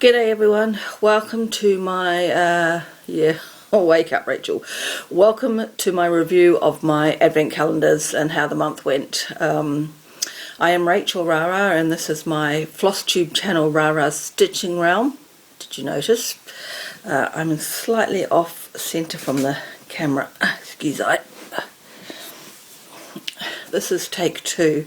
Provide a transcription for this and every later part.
G'day everyone, welcome to my, wake up Rachel. Welcome to my review of my advent calendars and how the month went. I am Rachel Rara and this is my FlossTube channel, Rara's Stitching Realm. Did you notice? I'm slightly off centre from the camera. Excuse me. This is take 2.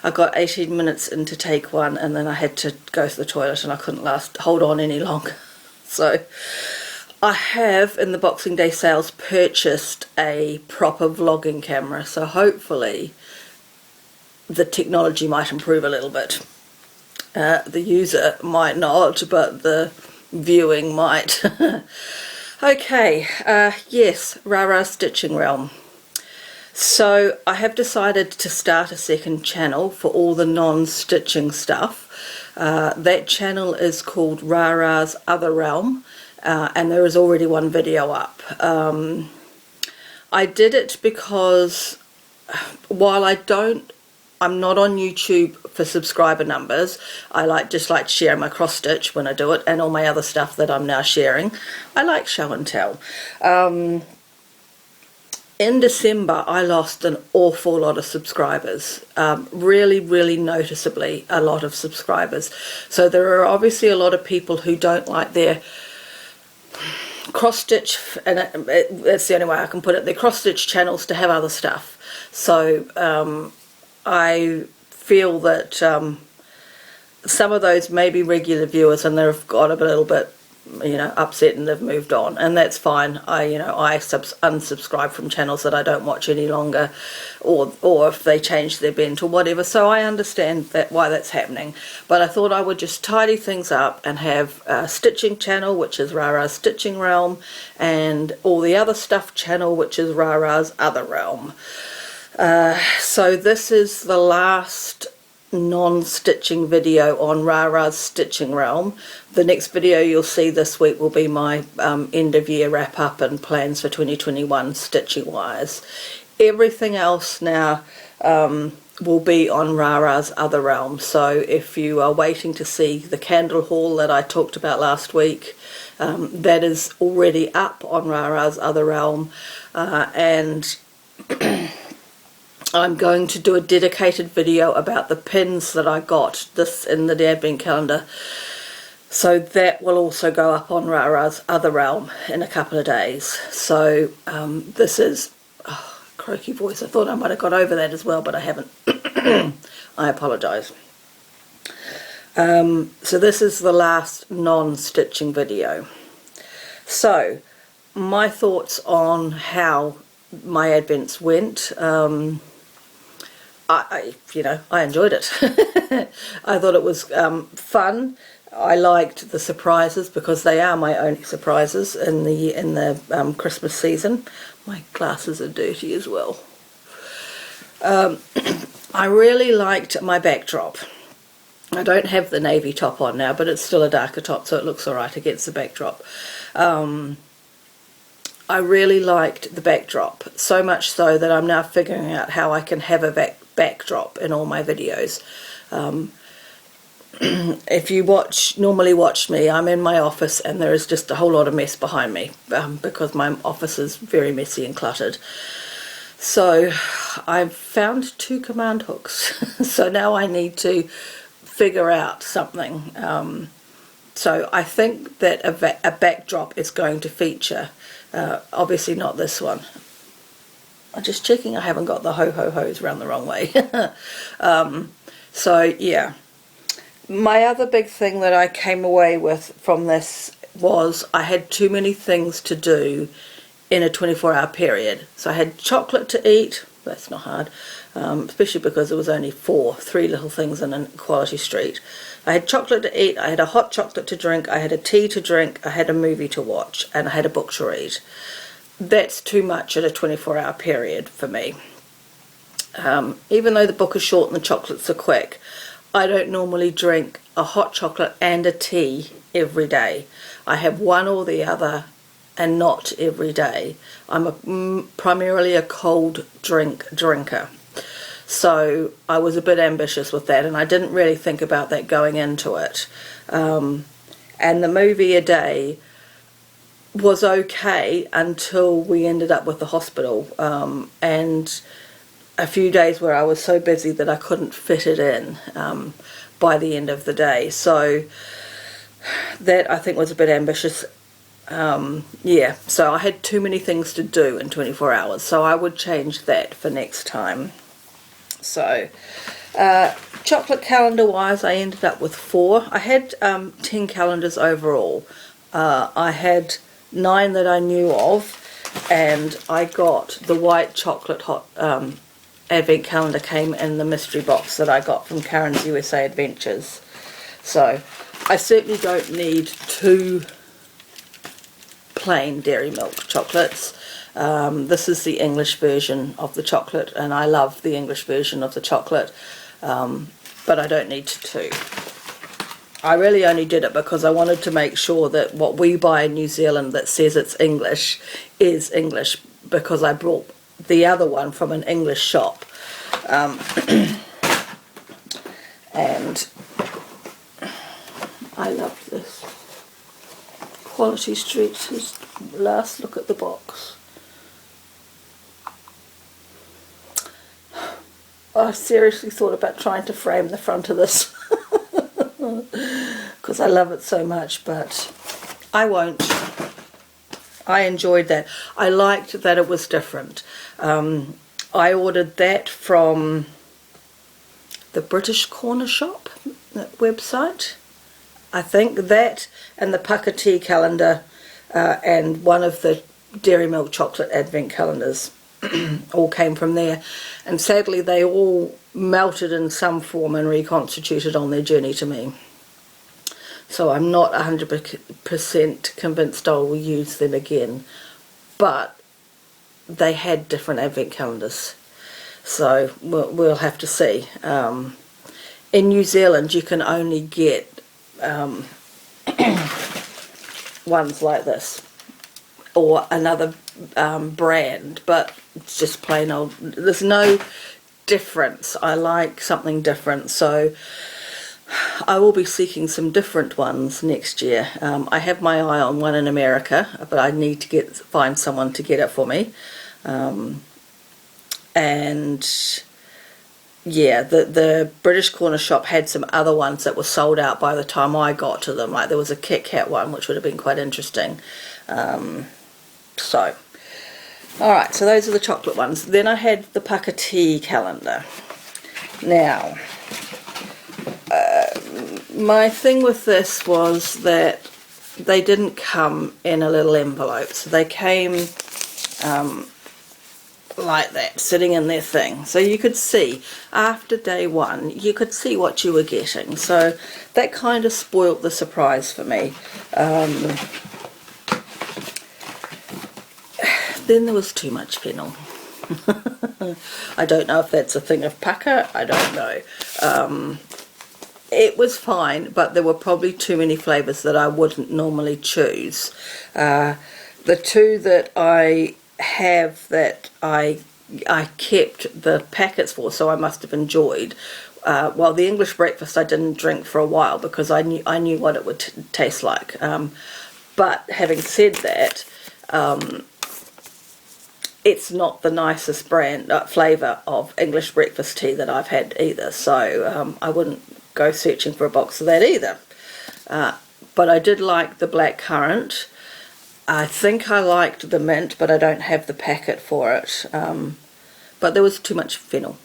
I got 18 minutes into take 1 and then I had to go to the toilet and I couldn't hold on any longer. So I have in the Boxing Day sales purchased a proper vlogging camera, so hopefully the technology might improve a little bit. The user might not, but the viewing might. Okay, yes, Rara's Stitching Realm. So I have decided to start a second channel for all the non-stitching stuff. That channel is called Rara's Other Realm, and there is already one video up. I did it because while I'm not on YouTube for subscriber numbers, I just like to share my cross stitch when I do it and all my other stuff that I'm now sharing. I like show and tell. In December, I lost an awful lot of subscribers, really noticeably a lot of subscribers. So there are obviously a lot of people who don't like their cross-stitch, and that's the only way I can put it, their cross-stitch channels to have other stuff. So I feel that some of those may be regular viewers and they've got a little bit upset and they've moved on, and that's fine. I unsubscribe from channels that I don't watch any longer, or if they change their bent or whatever, so I understand why that's happening. But I thought I would just tidy things up and have a stitching channel, which is Rara's Stitching Realm, and all the other stuff channel, which is Rara's Other Realm. So this is the last non-stitching video on Rara's Stitching Realm. The next video you'll see this week will be my end of year wrap up and plans for 2021 stitching wise. Everything else now will be on Rara's Other Realm. So if you are waiting to see the candle haul that I talked about last week, that is already up on Rara's Other Realm, and I'm going to do a dedicated video about the pins that I got in the advent calendar, so that will also go up on Rara's Other Realm in a couple of days. So this is croaky voice. I thought I might have got over that as well, but I haven't. I apologise. So this is the last non-stitching video. So my thoughts on how my advents went. I enjoyed it. I thought it was fun. I liked the surprises because they are my only surprises in the Christmas season. My glasses are dirty as well. I really liked my backdrop. I don't have the navy top on now, but it's still a darker top, so it looks alright against the backdrop. I really liked the backdrop, so much so that I'm now figuring out how I can have a backdrop in all my videos. If you normally watch me, I'm in my office and there is just a whole lot of mess behind me because my office is very messy and cluttered. So I've found 2 command hooks. So now I need to figure out something. So I think that a backdrop is going to feature. Obviously not this one. I'm just checking I haven't got the ho-ho-hos around the wrong way. So yeah, my other big thing that I came away with from this was I had too many things to do in a 24-hour period. So I had chocolate to eat. That's not hard, especially because there was only 3 little things in Quality Street. I had chocolate to eat, I had a hot chocolate to drink, I had a tea to drink, I had a movie to watch, and I had a book to read. That's too much in a 24-hour period for me. Even though the book is short and the chocolates are quick, I don't normally drink a hot chocolate and a tea every day. I have one or the other and not every day. I'm primarily a cold drinker. So I was a bit ambitious with that, and I didn't really think about that going into it. and the movie a day was okay until we ended up with the hospital, and a few days where I was so busy that I couldn't fit it in by the end of the day. So that, I think, was a bit ambitious. Yeah, so I had too many things to do in 24 hours, so I would change that for next time. So chocolate calendar wise, I ended up with 4. I had 10 calendars overall. I had 9 that I knew of, and I got the white chocolate hot advent calendar came in the mystery box that I got from Karen's USA Adventures. So I certainly don't need 2 plain dairy milk chocolates. This is the English version of the chocolate, and I love the English version of the chocolate, but I don't need 2. I really only did it because I wanted to make sure that what we buy in New Zealand that says it's English is English, because I brought the other one from an English shop. And I loved this. Quality Streets, his last look at the box. I seriously thought about trying to frame the front of this because I love it so much, but I won't. I enjoyed that. I liked that it was different. I ordered that from the British Corner Shop website. I think that and the Pucker Tea calendar and one of the Dairy Milk Chocolate Advent calendars all came from there. And sadly they all melted in some form and reconstituted on their journey to me. So I'm not 100% convinced I will use them again. But they had different Advent calendars. So we'll have to see. In New Zealand you can only get ones like this or another brand, but it's just plain old. There's no difference. I like something different, so I will be seeking some different ones next year. I have my eye on one in America, but I need to find someone to get it for me. And yeah, the British Corner Shop had some other ones that were sold out by the time I got to them. Like there was a Kit Kat one, which would have been quite interesting. So, alright, so those are the chocolate ones. Then I had the Pucker Tea calendar. Now, my thing with this was that they didn't come in a little envelope. So they came like that, sitting in their thing, so you could see after day 1 you could see what you were getting, so that kind of spoilt the surprise for me. Then there was too much fennel. I don't know if that's a thing of pucker, I don't know. It was fine, but there were probably too many flavours that I wouldn't normally choose. The 2 that I have that I kept the packets for, so I must have enjoyed. Well, the English breakfast I didn't drink for a while because I knew what it would taste like. But having said that, it's not the nicest brand flavour of English breakfast tea that I've had either. So I wouldn't go searching for a box of that either. But I did like the black currant. I think I liked the mint, but I don't have the packet for it. But there was too much fennel.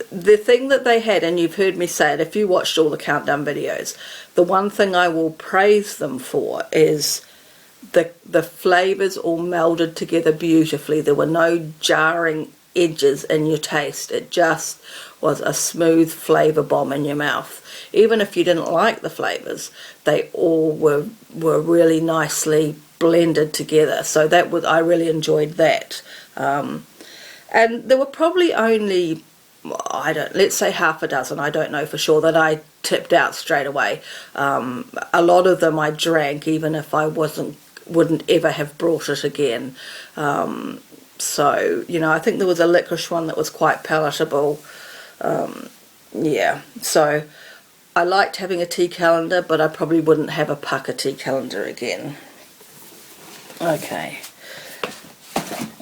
The thing that they had, and you've heard me say it if you watched all the countdown videos, the one thing I will praise them for is the flavours all melded together beautifully. There were no jarring edges in your taste. It just was a smooth flavour bomb in your mouth. Even if you didn't like the flavours, they all were really nicely blended together. So I really enjoyed that. And there were probably only, let's say half a dozen, I don't know for sure, that I tipped out straight away. A lot of them I drank even if I wouldn't ever have brought it again. So, I think there was a licorice one that was quite palatable. Yeah, so I liked having a tea calendar, but I probably wouldn't have a pucker tea calendar again. Okay.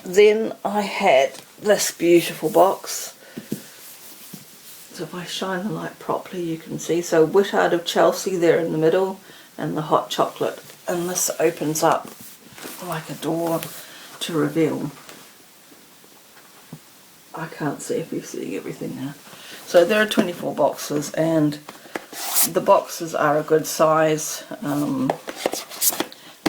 Then I had this beautiful box. So if I shine the light properly, you can see. So Whittard of Chelsea there in the middle, and the hot chocolate. And this opens up like a door to reveal. I can't see if you're seeing everything now. So there are 24 boxes, and the boxes are a good size, and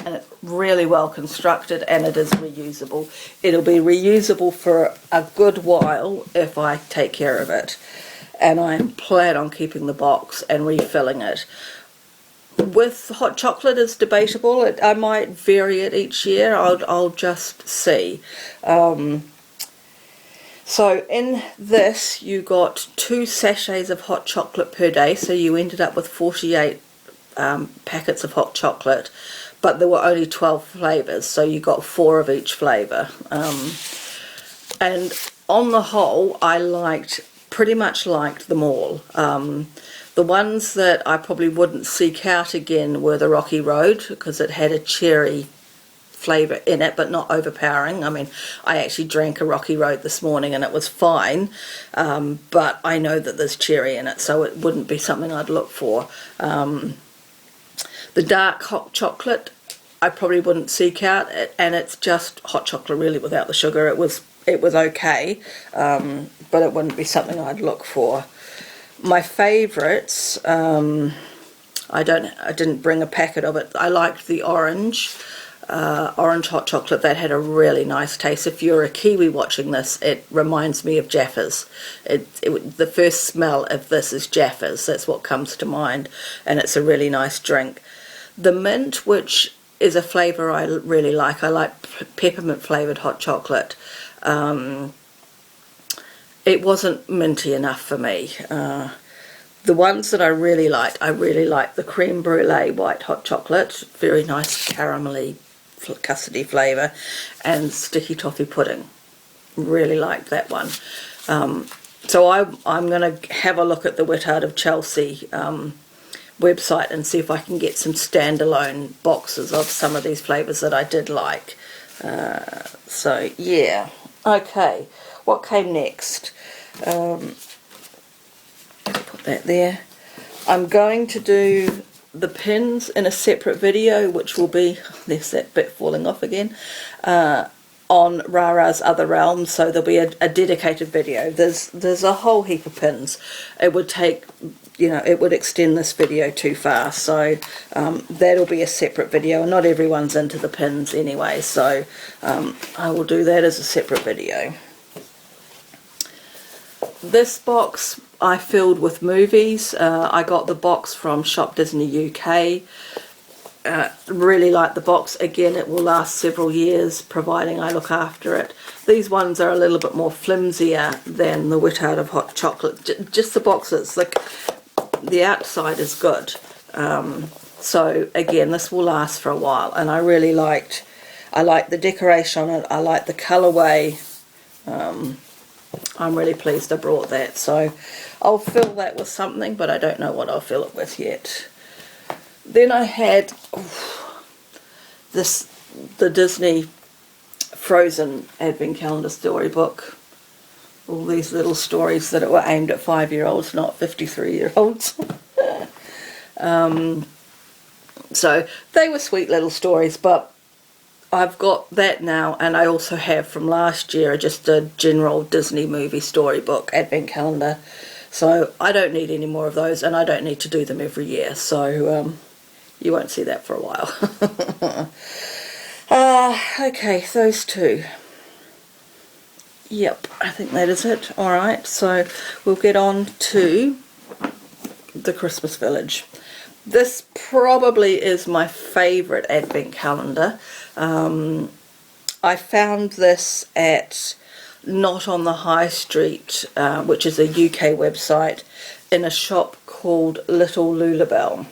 it's really well constructed, and it is reusable. It'll be reusable for a good while if I take care of it, and I plan on keeping the box and refilling it. With hot chocolate, it's debatable. I might vary it each year. I'll just see. So in this you got 2 sachets of hot chocolate per day, so you ended up with 48 packets of hot chocolate, but there were only 12 flavours, so you got 4 of each flavour. And on the whole, I pretty much liked them all. The ones that I probably wouldn't seek out again were the Rocky Road, because it had a cherry flavour in it, but not overpowering. I mean, I actually drank a Rocky Road this morning and it was fine, but I know that there's cherry in it, so it wouldn't be something I'd look for. The dark hot chocolate I probably wouldn't seek out, and it's just hot chocolate really without the sugar. It was okay, but it wouldn't be something I'd look for. My favourites, I didn't bring a packet of it. I liked the orange hot chocolate. That had a really nice taste. If you're a Kiwi watching this, it reminds me of Jaffas. The first smell of this is Jaffas. That's what comes to mind, and it's a really nice drink. The mint, which is a flavour I really like. I like peppermint flavoured hot chocolate. It wasn't minty enough for me. The ones that I really liked the creme brulee white hot chocolate, very nice caramelly custardy flavour, and sticky toffee pudding. Really liked that one. So I'm going to have a look at the Whittard of Chelsea website and see if I can get some standalone boxes of some of these flavours that I did like. So yeah, okay. What came next? Put that there. I'm going to do the pins in a separate video, which will be, there's that bit falling off again, on Rara's Other Realms, so there'll be a dedicated video. There's a whole heap of pins. It would take, it would extend this video too far, so that'll be a separate video. Not everyone's into the pins anyway, so I will do that as a separate video. This box I filled with movies. I got the box from Shop Disney UK. Really like the box. Again, it will last several years, providing I look after it. These ones are a little bit more flimsier than the Whittard of Hot Chocolate. Just the boxes, like the outside is good. So again, this will last for a while, and I like the decoration on it. I like the colourway. I'm really pleased I brought that, so I'll fill that with something, but I don't know what I'll fill it with yet. Then I had the Disney Frozen Advent Calendar storybook. All these little stories that were aimed at 5-year-olds, not 53-year-olds. So they were sweet little stories, but I've got that now, and I also have from last year just a general Disney movie storybook advent calendar. So I don't need any more of those, and I don't need to do them every year, so you won't see that for a while. Okay, those two. Yep, I think that is it. Alright, so we'll get on to the Christmas Village. This probably is my favourite advent calendar. I found this at Not on the High Street, which is a UK website, in a shop called Little Lulabelle.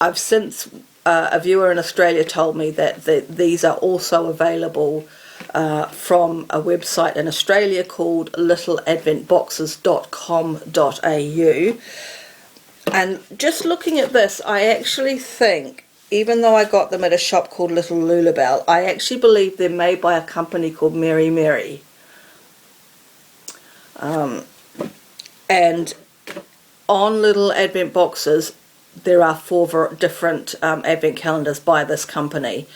I've since, a viewer in Australia told me that these are also available from a website in Australia called littleadventboxes.com.au. And just looking at this, I actually think, even though I got them at a shop called Little Lulabelle, I actually believe they're made by a company called Mary Mary. And on little advent boxes, there are 4 different advent calendars by this company.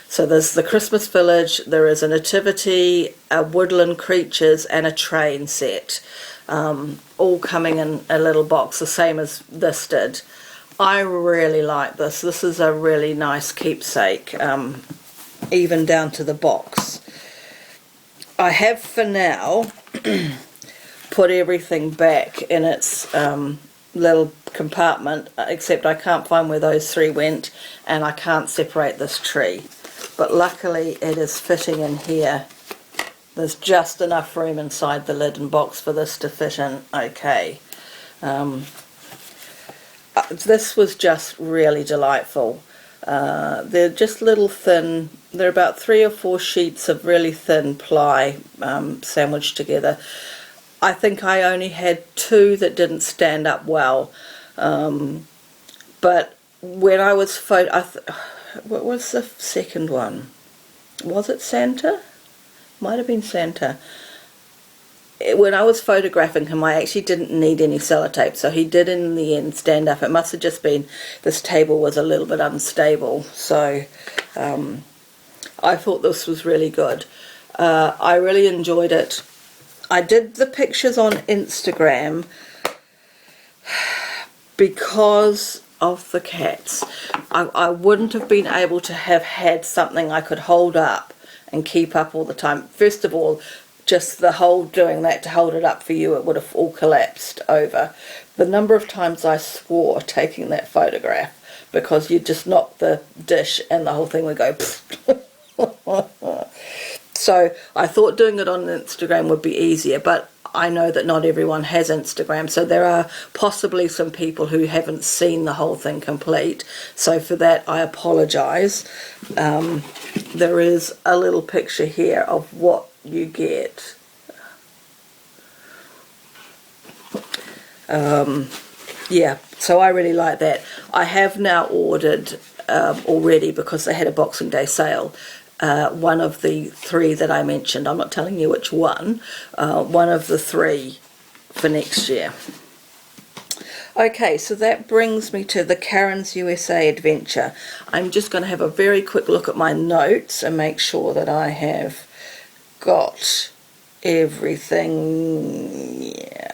So there's the Christmas Village, there is a Nativity, a Woodland Creatures, and a train set, all coming in a little box, the same as this did. I really like this. This is a really nice keepsake, even down to the box. I have for now put everything back in its little compartment, except I can't find where those 3 went, and I can't separate this tree. But luckily it is fitting in here. There's just enough room inside the lid and box for this to fit in okay. This was just really delightful. They're just little thin, they're about 3 or 4 sheets of really thin ply sandwiched together. I think I only had 2 that didn't stand up well, but when I was what was the second one? Was it Santa? Might have been Santa. When I was photographing him, I actually didn't need any sellotape, so he did in the end stand up. It must have just been this table was a little bit unstable, so I thought this was really good. I really enjoyed it. I did the pictures on Instagram because of the cats. I wouldn't have been able to have had something I could hold up and keep up all the time. First of all, just the whole doing that to hold it up for you, it would have all collapsed over. The number of times I swore taking that photograph, because you'd just knock the dish and the whole thing would go So I thought doing it on Instagram would be easier, but I know that not everyone has Instagram, so there are possibly some people who haven't seen the whole thing complete. So for that, I apologise. There is a little picture here of what you get. Yeah, so I really like that. I have now ordered already, because they had a Boxing Day sale, one of the 3 that I mentioned. I'm not telling you which one. One of the 3 for next year. Okay, so that brings me to the Karen's USA adventure. I'm just going to have a very quick look at my notes and make sure that I have got everything. Yeah.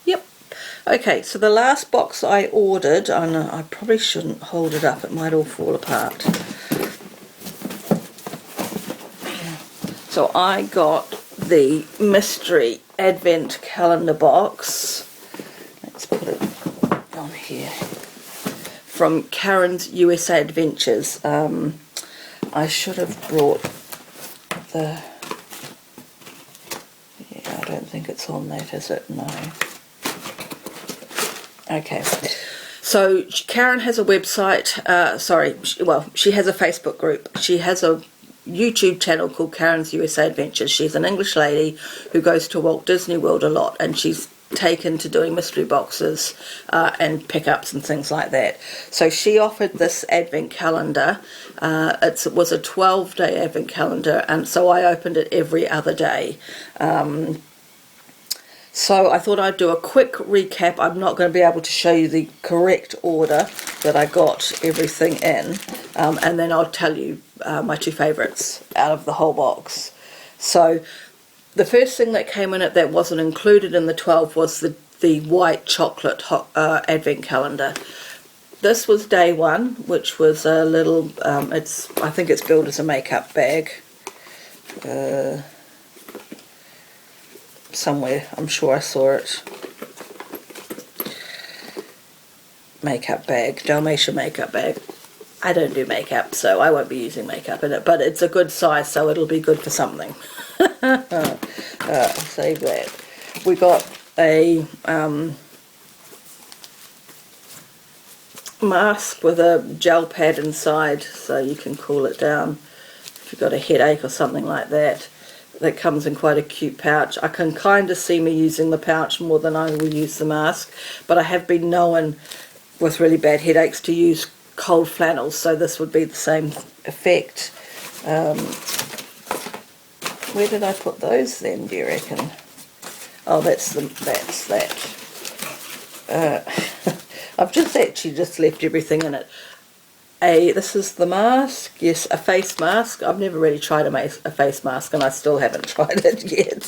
Yep. Okay, so the last box I ordered, and I probably shouldn't hold it up, it might all fall apart. So I got the mystery advent calendar box. Let's put it on here. From Karen's USA Adventures. I should have brought the... Yeah, I don't think it's on that, is it? No. Okay. So Karen has a website. She has a Facebook group. She has a YouTube channel called Karen's USA Adventures. She's an English lady who goes to Walt Disney World a lot, and she's taken to doing mystery boxes and pickups and things like that. So she offered this advent calendar. It was a 12-day advent calendar, and so I opened it every other day. So I thought I'd do a quick recap. I'm not going to be able to show you the correct order that I got everything in, and then I'll tell you my 2 favourites out of the whole box. So the first thing that came in it that wasn't included in the 12 was the white chocolate advent calendar. This was day 1, which was a little, I think it's billed as a makeup bag. Somewhere, I'm sure I saw it. Makeup bag, Dalmatian makeup bag. I don't do makeup, so I won't be using makeup in it, but it's a good size, so it'll be good for something. Save that. We got a mask with a gel pad inside, so you can cool it down if you've got a headache or something like that. that comes in quite a cute pouch. I can kind of see me using the pouch more than I will use the mask, but I have been known with really bad headaches to use cold flannels, so this would be the same effect. Where did I put those then, do you reckon? Oh, that's that. I've just actually left everything in it. This is the mask, yes, a face mask. I've never really tried a face mask, and I still haven't tried it yet.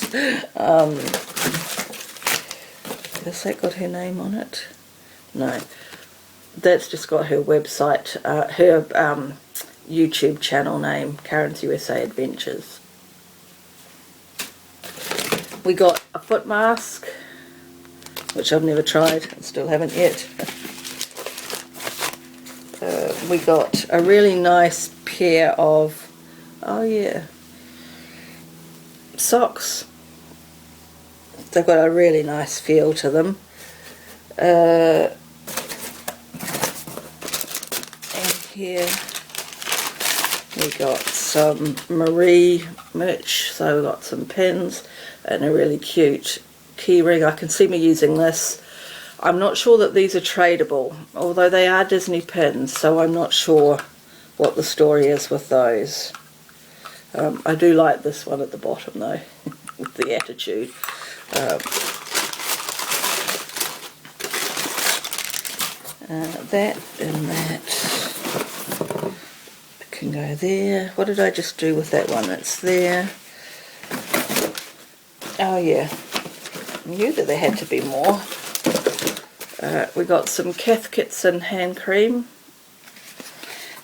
Has that got her name on it? No, that's just got her website, her YouTube channel name, Karen's USA Adventures. We got a foot mask, which I've never tried and still haven't yet. We got a really nice pair of, oh yeah, socks. They've got a really nice feel to them. And here we got some Marie merch, so we've got some pins and a really cute key ring. I can see me using this. I'm not sure that these are tradable, although they are Disney pins, so I'm not sure what the story is with those. I do like this one at the bottom though, with the attitude. That and that can go there. What did I just do with that one? It's there. Oh yeah, I knew that there had to be more. We got some Cath Kidston hand cream,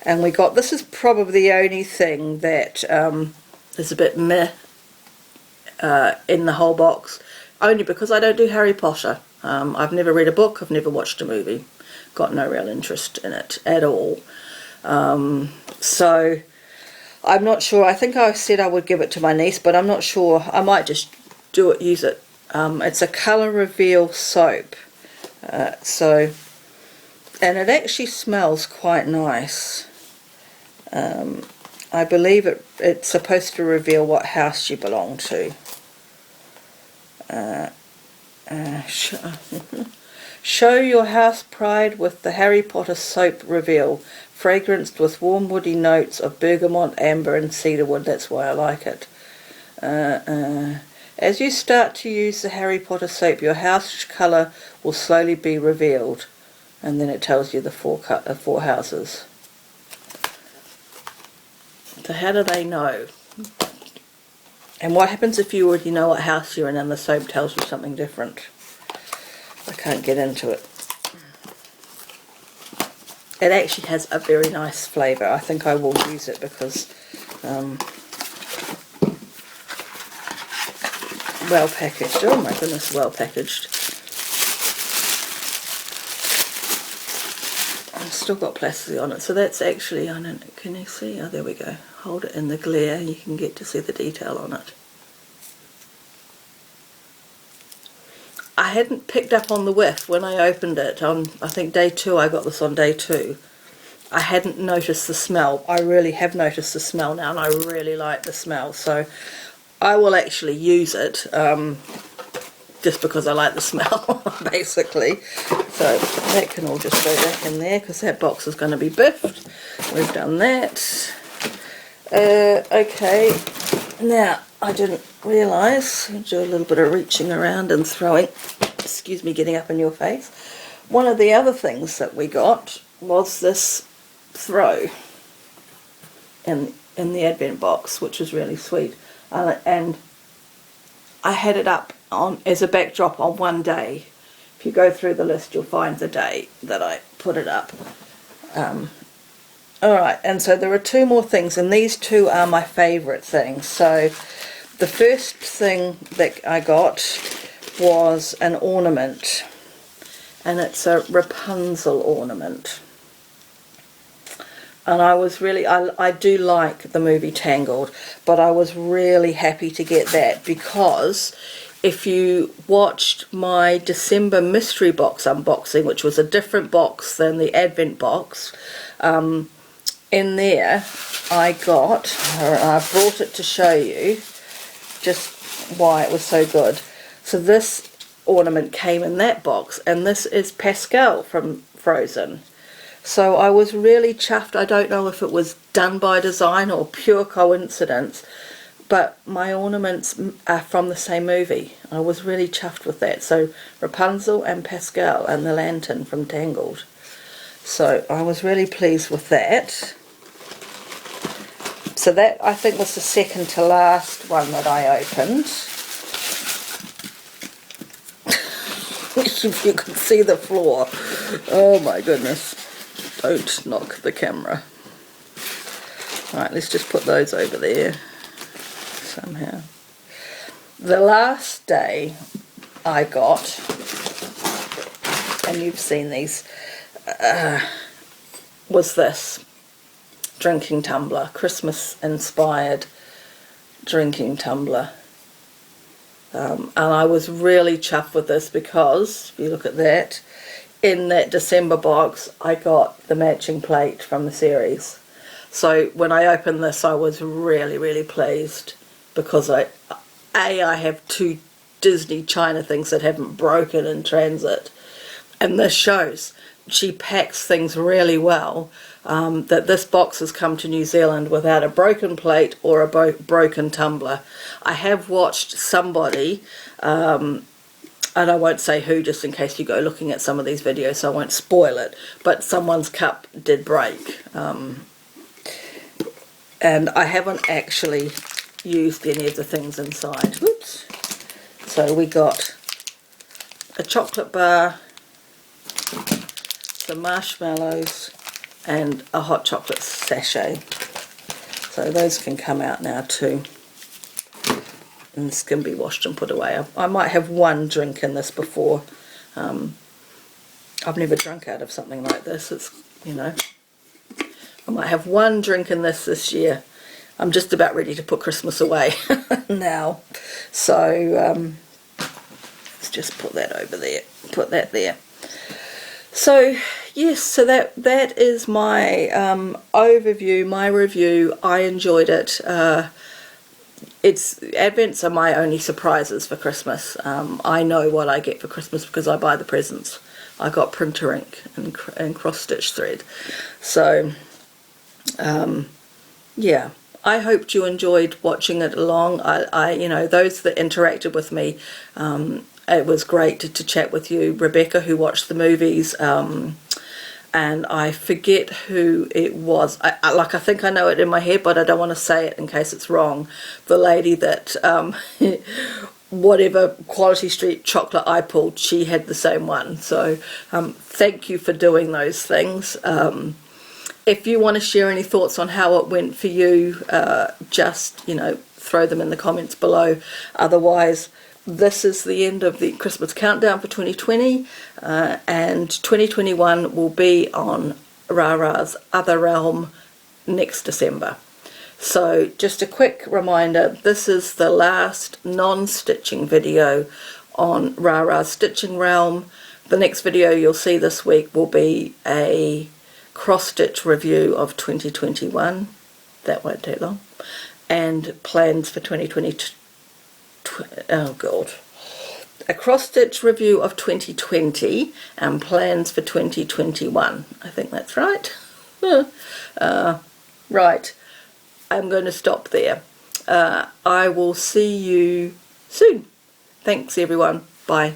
and we got, this is probably the only thing that is a bit meh in the whole box, only because I don't do Harry Potter. I've never read a book, I've never watched a movie, got no real interest in it at all. So I'm not sure. I think I said I would give it to my niece, but I'm not sure. I might just use it. It's a colour reveal soap. And it actually smells quite nice. I believe it's supposed to reveal what house you belong to. Show your house pride with the Harry Potter soap reveal, fragranced with warm woody notes of bergamot, amber and cedarwood. That's why I like it. As you start to use the Harry Potter soap, your house colour will slowly be revealed. And then it tells you the four houses. So how do they know? And what happens if you already know what house you're in and the soap tells you something different? I can't get into it. It actually has a very nice flavour. I think I will use it because well packaged. Oh my goodness, well packaged. I've still got plastic on it, so that's actually, I don't, can you see? Oh, there we go. Hold it in the glare, you can get to see the detail on it. I hadn't picked up on the whiff when I opened it on, I think day 2. I got this on day 2. I hadn't noticed the smell. I really have noticed the smell now, and I really like the smell, so I will actually use it just because I like the smell, basically. So that can all just go back in there because that box is going to be biffed. We've done that. Okay, now I didn't realise, I'll do a little bit of reaching around and throwing, excuse me, getting up in your face. One of the other things that we got was this throw in the Advent box, which is really sweet. And I had it up on as a backdrop on one day. If you go through the list, you'll find the day that I put it up. Alright, and so there are 2 more things, and these 2 are my favourite things. So the first thing that I got was an ornament, and it's a Rapunzel ornament. And I was really, I do like the movie Tangled, but I was really happy to get that because if you watched my December mystery box unboxing, which was a different box than the Advent box, in there I got, I brought it to show you, just why it was so good. So this ornament came in that box, and this is Pascal from Frozen. So I was really chuffed. I don't know if it was done by design or pure coincidence, but my ornaments are from the same movie. I was really chuffed with that. So Rapunzel and Pascal and the lantern from Tangled. So I was really pleased with that. So that, I think, was the second to last one that I opened. If you could see the floor. Oh my goodness. Don't knock the camera. Right, let's just put those over there somehow. The last day I got, and you've seen these, was this drinking tumbler, Christmas inspired drinking tumbler. And I was really chuffed with this because, if you look at that, in that December box I got the matching plate from the series. So when I opened this I was really, really pleased because I have 2 Disney China things that haven't broken in transit, and this shows she packs things really well, that this box has come to New Zealand without a broken plate or a broken tumbler. I have watched somebody, and I won't say who just in case you go looking at some of these videos, so I won't spoil it, but someone's cup did break, and I haven't actually used any of the things inside. Whoops. So we got a chocolate bar, some marshmallows, and a hot chocolate sachet. So those can come out now too, and this can be washed and put away. I might have one drink in this before. I've never drunk out of something like this. It's, you know, I might have one drink in this year. I'm just about ready to put Christmas away now. So let's just put that over there, put that there. So yes, so that is my overview, my review. I enjoyed it. Advents are my only surprises for Christmas. I know what I get for Christmas because I buy the presents. I got printer ink and cross stitch thread. So yeah, I hoped you enjoyed watching it along. You know, those that interacted with me, it was great to chat with you. Rebecca, who watched the movies, and I forget who it was. I think I know it in my head, but I don't want to say it in case it's wrong. The lady that, whatever Quality Street chocolate I pulled, she had the same one. So thank you for doing those things. If you want to share any thoughts on how it went for you, just, you know, throw them in the comments below. Otherwise, this is the end of the Christmas countdown for 2020, and 2021 will be on Rara's Other Realm next December. So just a quick reminder, this is the last non-stitching video on Rara's Stitching Realm. The next video you'll see this week will be a cross-stitch review of 2021. That won't take long. And plans for 2022. Oh god, a cross-stitch review of 2020 and plans for 2021. I think that's right. Right, I'm going to stop there. I will see you soon. Thanks everyone. Bye.